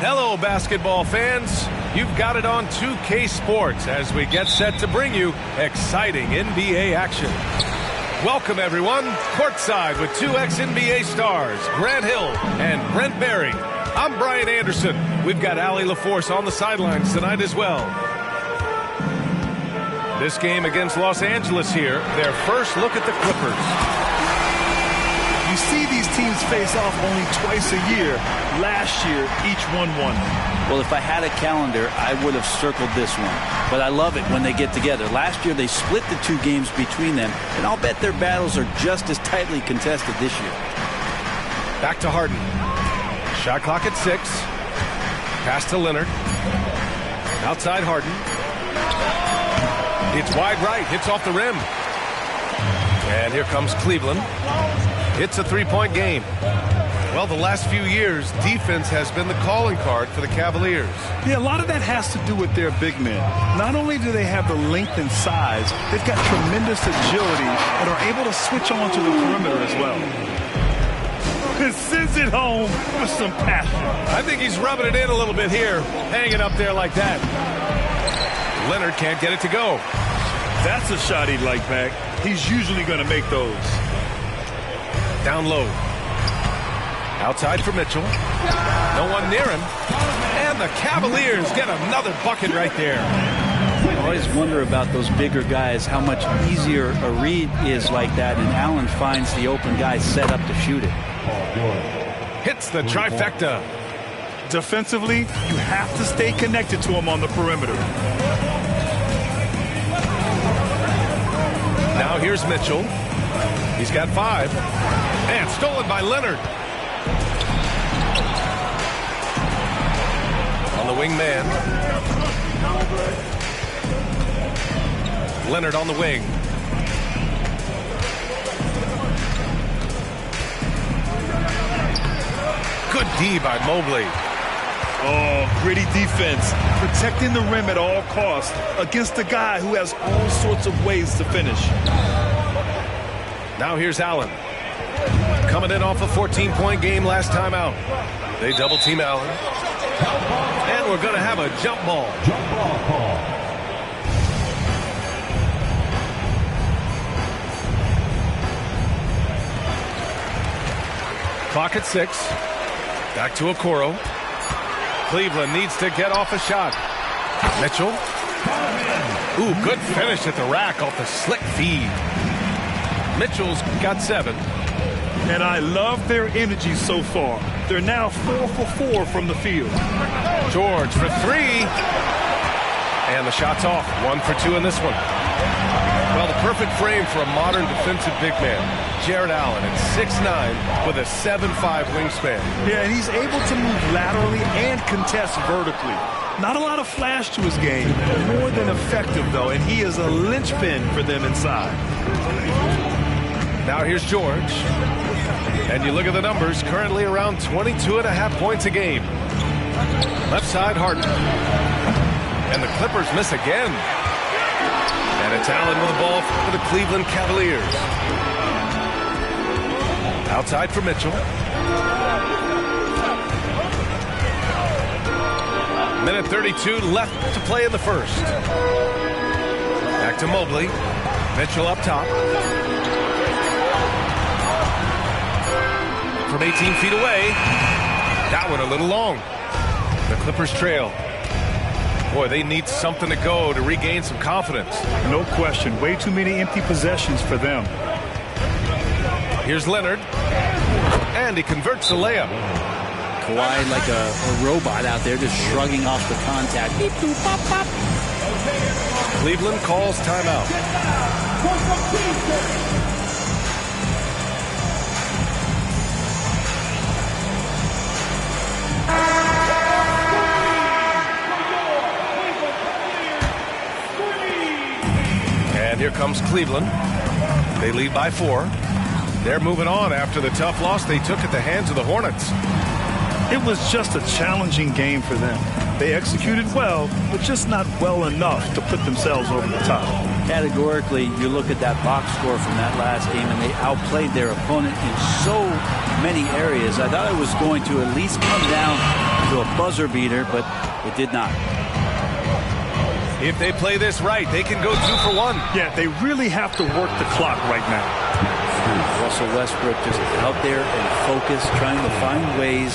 Hello, basketball fans. You've got it on 2K Sports as we get set to bring you exciting NBA action. Welcome, everyone, courtside with two ex-NBA stars, Grant Hill and Brent Barry. I'm Brian Anderson. We've got Allie LaForce on the sidelines tonight as well. This game against Los Angeles here, their first look at the Clippers. You see these teams face off only twice a year. Last year, each one won. Well, if I had a calendar, I would have circled this one. But I love it when they get together. Last year, they split the two games between them, and I'll bet their battles are just as tightly contested this year. Back to Harden. Shot clock at 6. Pass to Leonard. Outside Harden. It's wide right. Hits off the rim. And here comes Cleveland. It's a three-point game. Well, the last few years, defense has been the calling card for the Cavaliers. Yeah, a lot of that has to do with their big men. Not only do they have the length and size, they've got tremendous agility and are able to switch on to the perimeter as well. Sends it home with some passion. I think he's rubbing it in a little bit here, hanging up there like that. Leonard can't get it to go. That's a shot he'd like back. He's usually going to make those. Down low. Outside for Mitchell. No one near him. And the Cavaliers get another bucket right there. I always wonder about those bigger guys, how much easier a read is like that, and Allen finds the open guy set up to shoot it. Hits the trifecta. Defensively, you have to stay connected to him on the perimeter. Now here's Mitchell. He's got 5. And stolen by Leonard. On the wing man. Leonard on the wing. Good D by Mobley. Oh, gritty defense. Protecting the rim at all costs against a guy who has all sorts of ways to finish. Now here's Allen. Coming in off a 14-point game last time out. They double-team Allen. And we're going to have a jump ball. Clock at 6. Back to Okoro. Cleveland needs to get off a shot. Mitchell. Ooh, good finish at the rack off the slick feed. Mitchell's got 7. And I love their energy so far. They're now 4 for 4 from the field. George for 3. And the shot's off. 1 for 2 in this one. Well, the perfect frame for a modern defensive big man. Jarrett Allen at 6'9" with a 7'5" wingspan. Yeah, and he's able to move laterally and contest vertically. Not a lot of flash to his game. More than effective, though, and he is a linchpin for them inside. Now here's George. And you look at the numbers, currently around 22.5 points a game. Left side, Harden. And the Clippers miss again. And it's Allen with the ball for the Cleveland Cavaliers. Outside for Mitchell. Minute 32 left to play in the first. Back to Mobley. Mitchell up top. From 18 feet away. That one a little long. The Clippers trail. Boy, they need something to go to regain some confidence. No question. Way too many empty possessions for them. Here's Leonard. And he converts the layup. Kawhi like a robot out there just shrugging off the contact. Beep, boop, pop, pop. Cleveland calls timeout. And here comes Cleveland. They lead by 4. They're moving on after the tough loss they took at the hands of the Hornets. It was just a challenging game for them. They executed well, but just not well enough to put themselves over the top. Categorically, you look at that box score from that last game, and they outplayed their opponent in so many areas. I thought it was going to at least come down to a buzzer beater, but it did not. If they play this right, they can go 2 for 1. Yeah, they really have to work the clock right now. Russell Westbrook just out there and focused, trying to find ways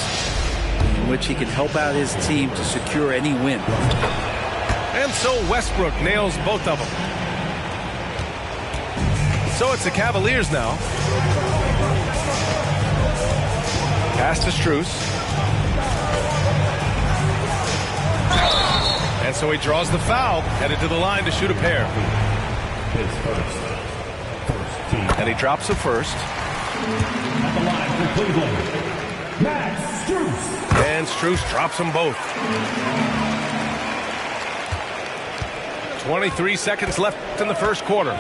in which he can help out his team to secure any win. And so Westbrook nails both of them. So it's the Cavaliers now. Pass to Strus. And so he draws the foul, headed to the line to shoot a pair. And he drops a first. At the line for Cleveland, Max Strus. And Strus drops them both. 23 seconds left in the first quarter.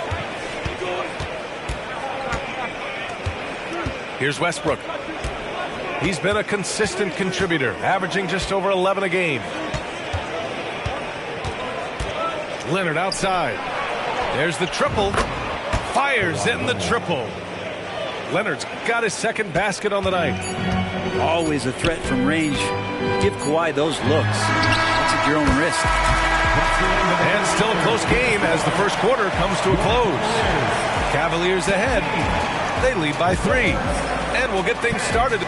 Here's Westbrook. He's been a consistent contributor, averaging just over 11 a game. Leonard outside. There's the triple. Fires in the triple. Leonard's got his second basket on the night. Always a threat from range. Give Kawhi those looks. That's at your own risk. And still a close game as the first quarter comes to a close. Cavaliers ahead. They lead by 3. And we'll get things started.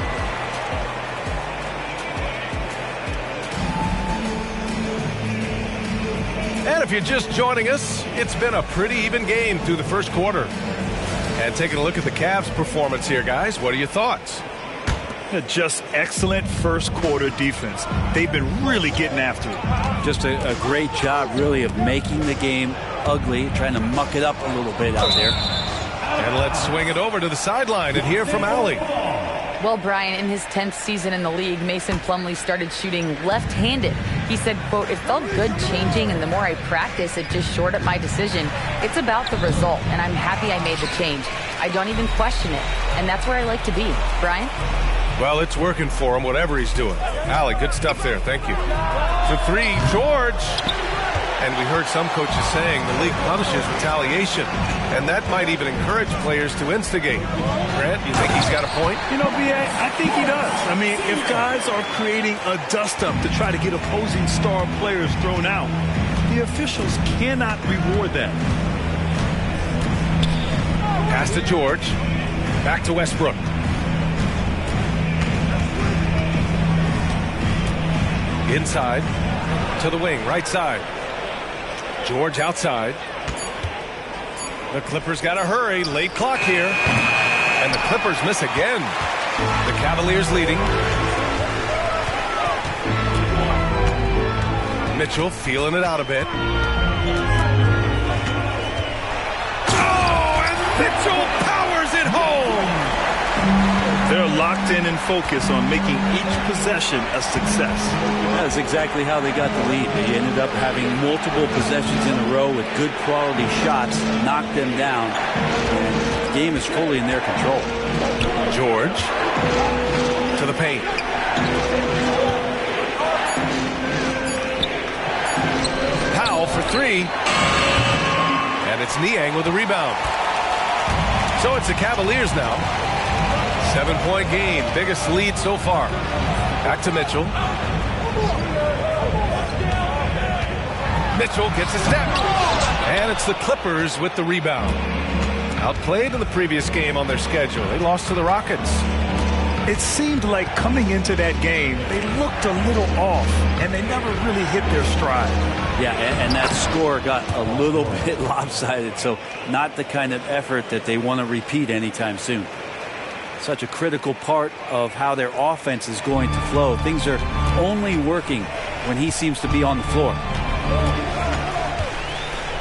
And if you're just joining us, it's been a pretty even game through the first quarter. And taking a look at the Cavs' performance here, guys, what are your thoughts? Just excellent first quarter defense. They've been really getting after it. Just a great job, really, of making the game ugly, trying to muck it up a little bit out there. And let's swing it over to the sideline and hear from Allie. Well, Brian, in his 10th season in the league, Mason Plumlee started shooting left-handed. He said, quote, "It felt good changing, and the more I practice, it just shored up my decision. It's about the result, and I'm happy I made the change. I don't even question it, and that's where I like to be." Brian? Well, it's working for him, whatever he's doing. Allie, good stuff there. Thank you. For 3, George. And we heard some coaches saying the league punishes retaliation, and that might even encourage players to instigate. Grant, you think he's got a point? You know, B.A., I think he does. I mean, if guys are creating a dust-up to try to get opposing star players thrown out, the officials cannot reward that. Pass to George. Back to Westbrook. Inside to the wing, right side. George outside. The Clippers got to hurry. Late clock here. And the Clippers miss again. The Cavaliers leading. Mitchell feeling it out a bit. Oh, and Mitchell powers it home. They're locked in and focused on making each possession a success. That's exactly how they got the lead. They ended up having multiple possessions in a row with good quality shots, knocked them down. The game is fully in their control. George to the paint. Powell for 3. And it's Niang with a rebound. So it's the Cavaliers now. 7-point game, biggest lead so far. Back to Mitchell. Mitchell gets a step. And it's the Clippers with the rebound. Outplayed in the previous game on their schedule. They lost to the Rockets. It seemed like coming into that game, they looked a little off, and they never really hit their stride. Yeah, and that score got a little bit lopsided, so not the kind of effort that they want to repeat anytime soon. Such a critical part of how their offense is going to flow. Things are only working when he seems to be on the floor.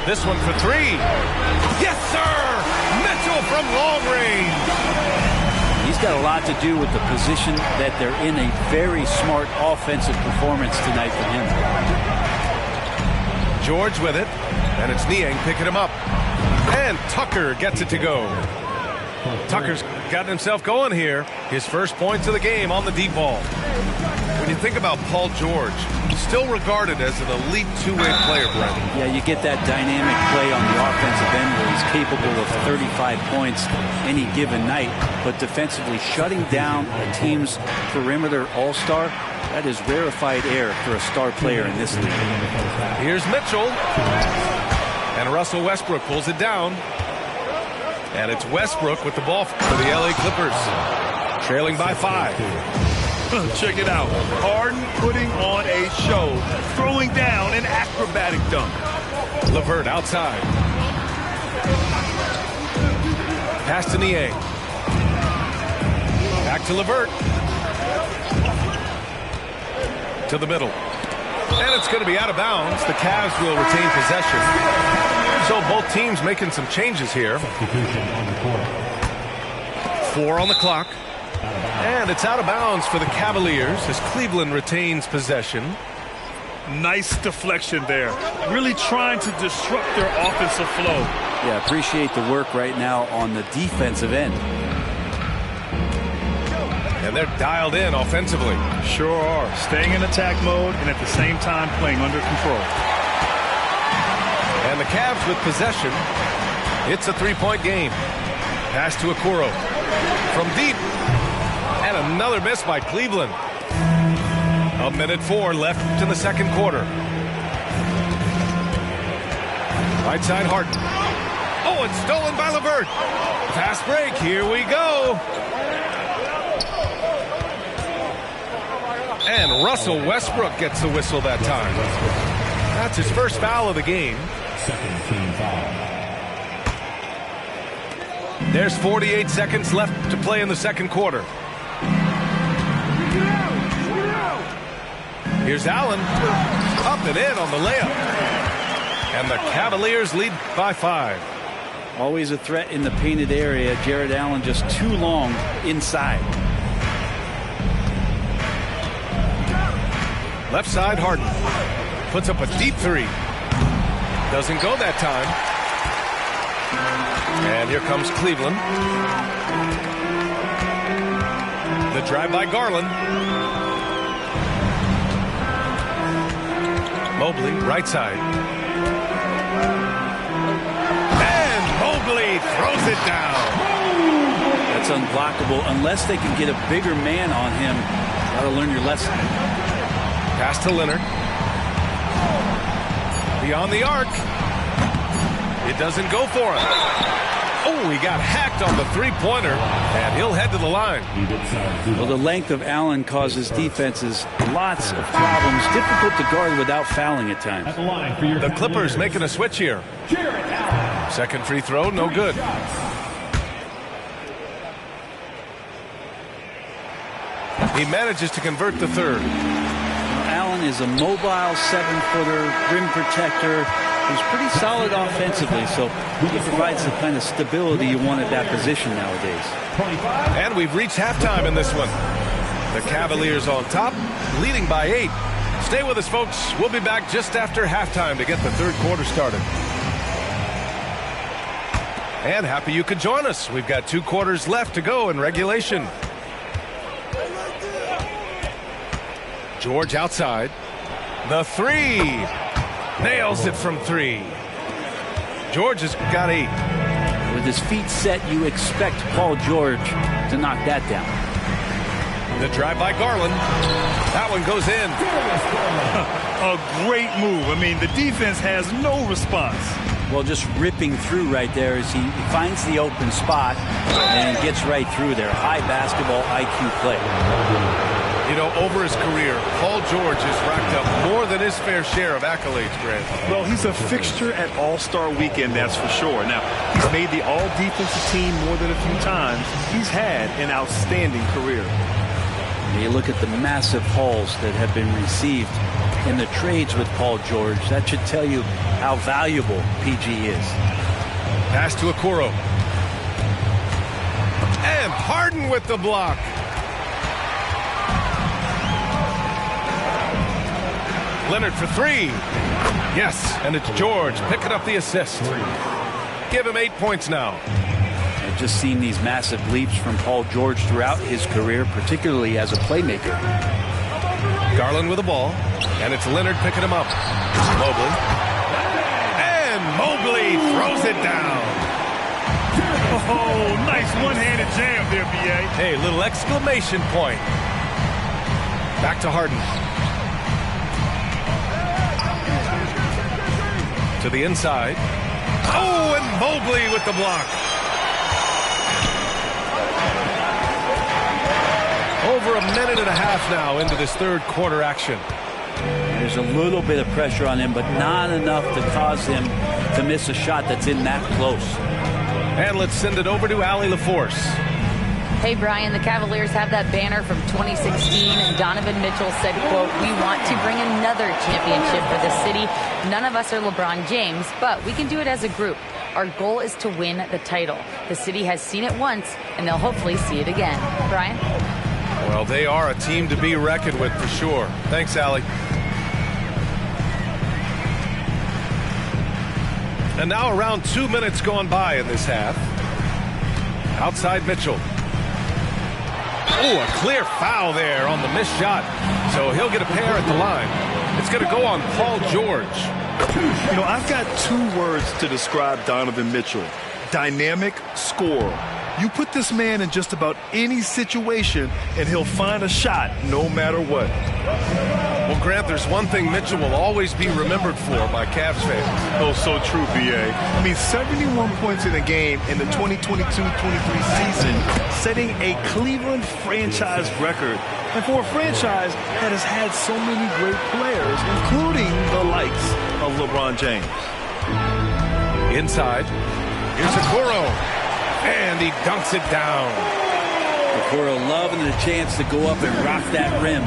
This one for 3. Yes, sir! Mitchell from long range. He's got a lot to do with the position that they're in. A very smart offensive performance tonight from him. George with it, and it's Niang picking him up. And Tucker gets it to go. Tucker's gotten himself going here. His first points of the game on the deep ball. When you think about Paul George, still regarded as an elite two-way player, Brent. Yeah, you get that dynamic play on the offensive end where he's capable of 35 points any given night, but defensively shutting down a team's perimeter all-star, that is rarefied air for a star player in this league. Here's Mitchell. And Russell Westbrook pulls it down. And it's Westbrook with the ball for the LA Clippers. Trailing by 5. Check it out. Harden putting on a show, throwing down an acrobatic dunk. LeVert outside. Pass to Nie. Back to LeVert. To the middle. And it's going to be out of bounds. The Cavs will retain possession. So both teams making some changes here. 4 on the clock. And it's out of bounds for the Cavaliers as Cleveland retains possession. Nice deflection there. Really trying to disrupt their offensive flow. Yeah, appreciate the work right now on the defensive end. And they're dialed in offensively. Sure are. Staying in attack mode and at the same time playing under control. And the Cavs with possession. It's a three-point game. Pass to Okoro. From deep. And another miss by Cleveland. 1:04 left in the second quarter. Right side Harden. Oh, it's stolen by LeVert. Fast break. Here we go. And Russell Westbrook gets the whistle that time. That's his first foul of the game. Second team foul. There's 48 seconds left to play in the second quarter. Here's Allen. Up and in on the layup. And the Cavaliers lead by 5. Always a threat in the painted area. Jared Allen just too long inside. Left side Harden. Puts up a deep 3. Doesn't go that time. And here comes Cleveland. The drive by Garland. Mobley, right side. And Mobley throws it down. That's unblockable unless they can get a bigger man on him. Gotta learn your lesson. Pass to Leonard. Beyond the arc. It doesn't go for him. Oh, he got hacked on the three-pointer, and he'll head to the line. Well, the length of Allen causes defenses lots of problems. Difficult to guard without fouling at times. The Clippers making a switch here. Second free throw, no good. He manages to convert the third. Allen is a mobile 7-footer, rim protector. He's pretty solid offensively, so he provides the kind of stability you want at that position nowadays. And we've reached halftime in this one. The Cavaliers on top, leading by 8. Stay with us, folks. We'll be back just after halftime to get the third quarter started. And happy you could join us. We've got 2 quarters left to go in regulation. George outside. The 3. Nails it from 3. George has got 8. With his feet set, you expect Paul George to knock that down. The drive by Garland. That one goes in. A great move. I mean, the defense has no response. Well, just ripping through right there as he finds the open spot and gets right through there. High basketball IQ play. You know, over his career, Paul George has racked up more than his fair share of accolades, Grant. Well, he's a fixture at All-Star Weekend, that's for sure. Now, he's made the All-Defensive team more than a few times. He's had an outstanding career. You look at the massive hauls that have been received in the trades with Paul George. That should tell you how valuable PG is. Pass to Okoro. And Harden with the block. Leonard for 3. Yes, and it's George picking up the assist. Give him 8 points now. I've just seen these massive leaps from Paul George throughout his career, particularly as a playmaker. Garland with the ball. And it's Leonard picking him up. Mobley. And Mobley throws it down. Oh, nice one-handed jam there, B.A. Hey, little exclamation point. Back to Harden. To the inside. Oh, and Mobley with the block. Over a minute and a half now into this third quarter action. There's a little bit of pressure on him, but not enough to cause him to miss a shot that's in that close. And let's send it over to Allie LaForce. Hey, Brian, the Cavaliers have that banner from 2016, and Donovan Mitchell said, quote, "We want to bring another championship for the city. None of us are LeBron James, but we can do it as a group. Our goal is to win the title. The city has seen it once, and they'll hopefully see it again." Brian? Well, they are a team to be reckoned with for sure. Thanks, Allie. And now around 2 minutes gone by in this half. Outside Mitchell. Oh, a clear foul there on the missed shot. So he'll get a pair at the line. It's going to go on Paul George. You know, I've got 2 words to describe Donovan Mitchell. Dynamic scorer. You put this man in just about any situation, and he'll find a shot no matter what. Well, Grant, there's one thing Mitchell will always be remembered for by Cavs fans. Oh, so true, B.A. I mean, 71 points in a game in the 2022-23 season, setting a Cleveland franchise record. And for a franchise that has had so many great players, including the likes of LeBron James. Inside, here's Okoro. And he dunks it down. Okoro loving the chance to go up and rock that rim.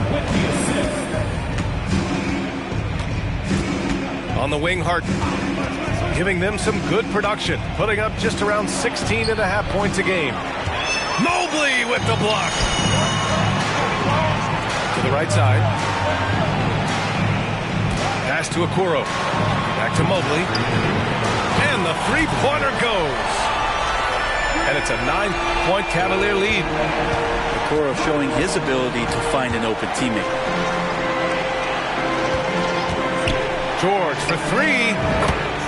On the wing, Harden, giving them some good production, putting up just around 16.5 points a game. Mobley with the block. To the right side. Pass to Okoro. Back to Mobley. And the three-pointer goes. And it's a 9-point Cavalier lead. Okoro showing his ability to find an open teammate. George for 3.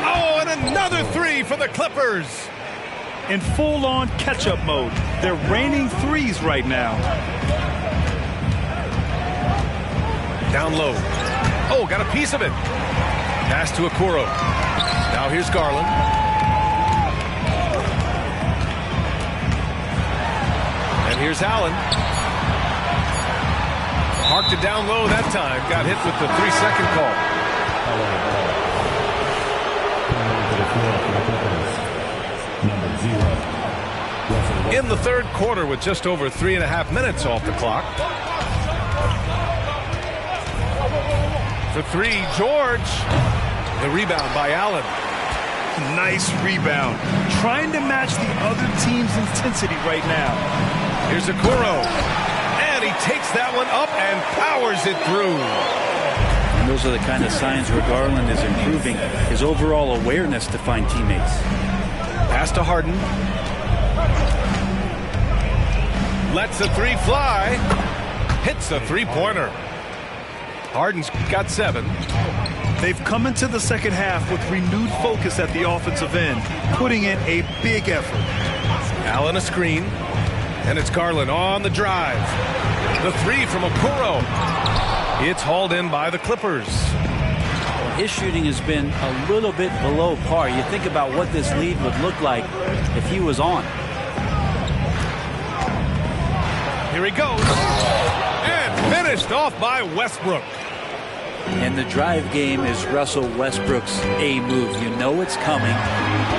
Oh, and another 3 for the Clippers. In full-on catch-up mode. They're raining threes right now. Down low. Oh, got a piece of it. Pass to Okoro. Now here's Garland. And here's Allen. Marked it down low that time. Got hit with the 3-second call. In the third quarter with just over 3.5 minutes off the clock. For 3, George. The rebound by Allen. Nice rebound. Trying to match the other team's intensity right now. Here's Okoro. And he takes that one up and powers it through. And those are the kind of signs where Garland is improving his overall awareness to find teammates. Pass to Harden. Lets the 3 fly. Hits the 3-pointer. Harden's got 7. They've come into the second half with renewed focus at the offensive end, putting in a big effort. Allen a screen. And it's Garland on the drive. The 3 from Okoro. It's hauled in by the Clippers. His shooting has been a little bit below par. You think about what this lead would look like if he was on. Here he goes. And finished off by Westbrook. And the drive game is Russell Westbrook's A move. You know it's coming.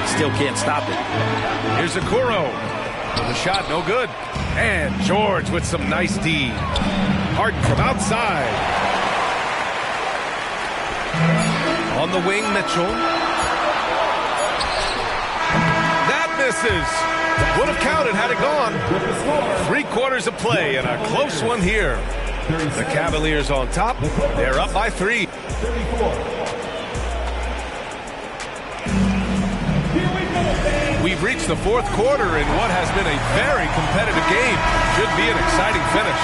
Still can't stop it. Here's Okoro. The shot no good. And George with some nice D. Harden from outside. On the wing, Mitchell. That misses. Would have counted had it gone. 3 quarters of play and a close one here. The Cavaliers on top. They're up by 3. We've reached the fourth quarter in what has been a very competitive game. Should be an exciting finish.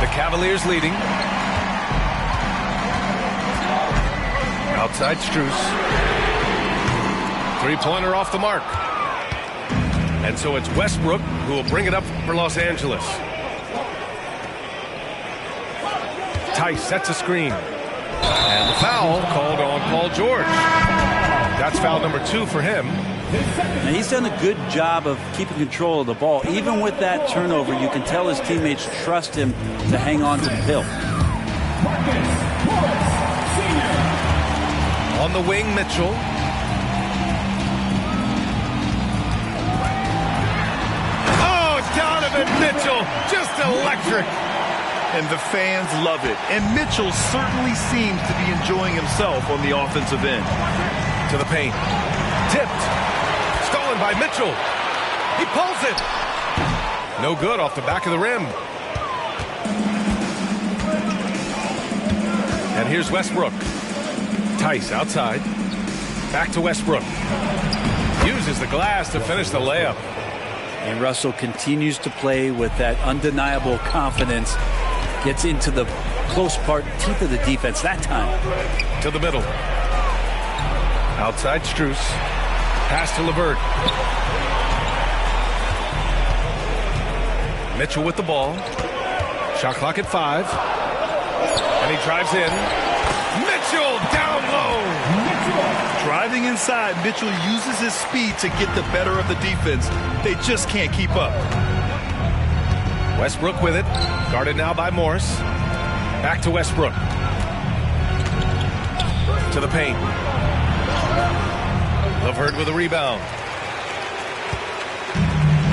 The Cavaliers leading. Outside Strus. Three-pointer off the mark. And so it's Westbrook who will bring it up for Los Angeles. Tice sets a screen. And the foul called on Paul George. That's foul number 2 for him. Now, he's done a good job of keeping control of the ball. Even with that turnover, you can tell his teammates trust him to hang on to the hill. On the wing, Mitchell. Oh, Donovan Mitchell, just electric. And the fans love it. And Mitchell certainly seems to be enjoying himself on the offensive end. To the paint. Tipped. Stolen by Mitchell. He pulls it. No good off the back of the rim. And here's Westbrook. Tice outside. Back to Westbrook. Uses the glass to finish the layup. And Russell continues to play with that undeniable confidence. Gets into the close part, teeth of the defense that time. To the middle. Outside Strus. Pass to LeVert. Mitchell with the ball. Shot clock at 5. And he drives in. Mitchell down low. Driving inside, Mitchell uses his speed to get the better of the defense. They just can't keep up. Westbrook with it. Guarded now by Morris. Back to Westbrook. To the paint. LeVert with a rebound.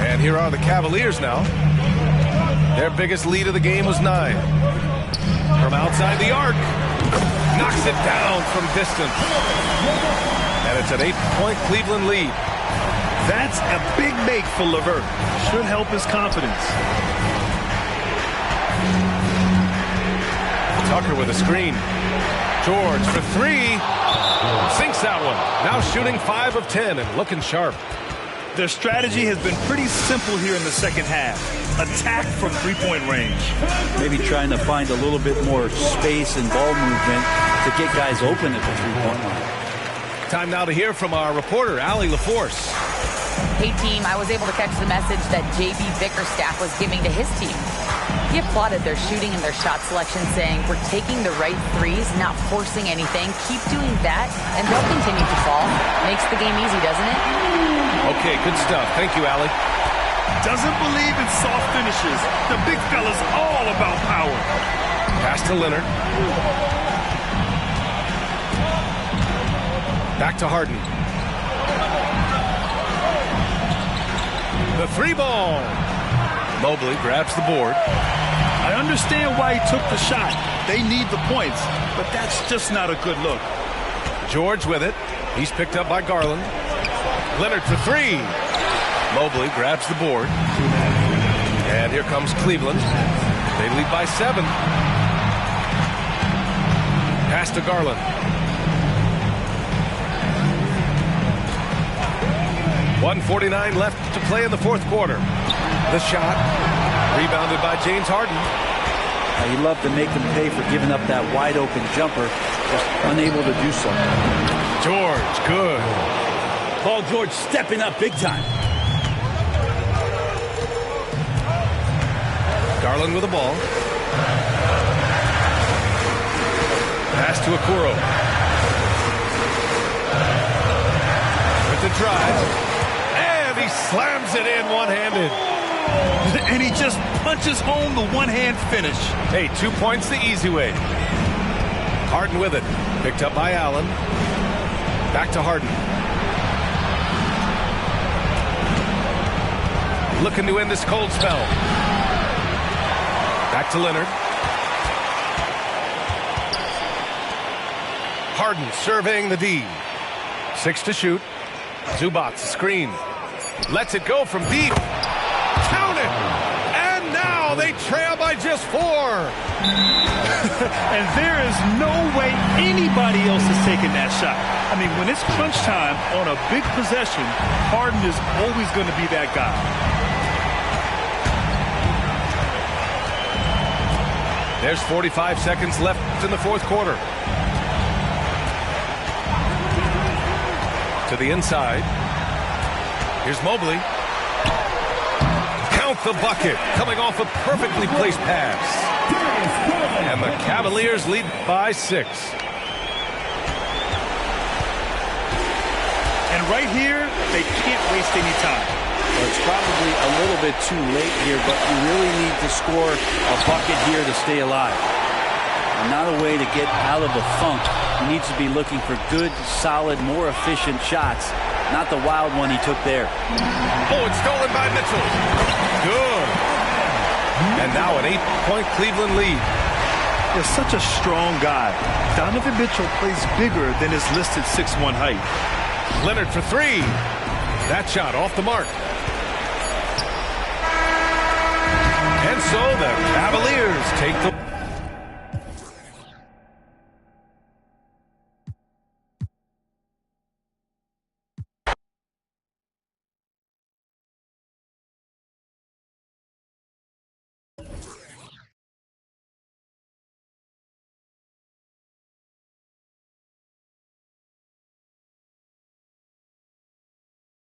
And here are the Cavaliers now. Their biggest lead of the game was 9. From outside the arc. Knocks it down from distance. And it's an 8-point Cleveland lead. That's a big make for LeVert. Should help his confidence. Tucker with a screen. George for 3. Sinks that one. Now shooting 5 of 10 and looking sharp. Their strategy has been pretty simple here in the second half. Attack from three-point range. Maybe trying to find a little bit more space and ball movement to get guys open at the three-point line. Time now to hear from our reporter, Allie LaForce. Hey, team, I was able to catch the message that J.B. Bickerstaff was giving to his team. He applauded their shooting and their shot selection, saying, "We're taking the right threes, not forcing anything. Keep doing that, and they'll continue to fall." Makes the game easy, doesn't it? Okay, good stuff. Thank you, Allie. Doesn't believe in soft finishes. The big fella's all about power. Pass to Leonard. Back to Harden. The 3 ball. Mobley grabs the board. I understand why he took the shot. They need the points, but that's just not a good look. George with it. He's picked up by Garland. Leonard for 3. Mobley grabs the board. And here comes Cleveland. They lead by 7. Pass to Garland. .149 left to play in the fourth quarter. The shot, rebounded by James Harden. He loved to make them pay for giving up that wide open jumper, just unable to do so. George, good. Paul George stepping up big time. Garland with the ball. Pass to Okoro. With the drive. And he slams it in one-handed. And he just punches home the one-hand finish. Hey, 2 points the easy way. Harden with it. Picked up by Allen. Back to Harden. Looking to end this cold spell. Back to Leonard. Harden surveying the D. 6 to shoot. Zubac screen. Lets it go from deep. Count it! And now they trail by just 4. And there is no way anybody else is taking that shot. I mean, when it's crunch time on a big possession, Harden is always going to be that guy. There's 45 seconds left in the fourth quarter. To the inside. Here's Mobley. Count the bucket. Coming off a perfectly placed pass. And the Cavaliers lead by 6. And right here, they can't waste any time. Well, it's probably a little bit too late here, but you really need to score a bucket here to stay alive. And not a way to get out of the funk. He needs to be looking for good, solid, more efficient shots, not the wild one he took there. Oh, it's stolen by Mitchell. Good. And now an 8-point Cleveland lead. He's such a strong guy. Donovan Mitchell plays bigger than his listed 6'1" height. Leonard for 3. That shot off the mark. And so the Cavaliers take the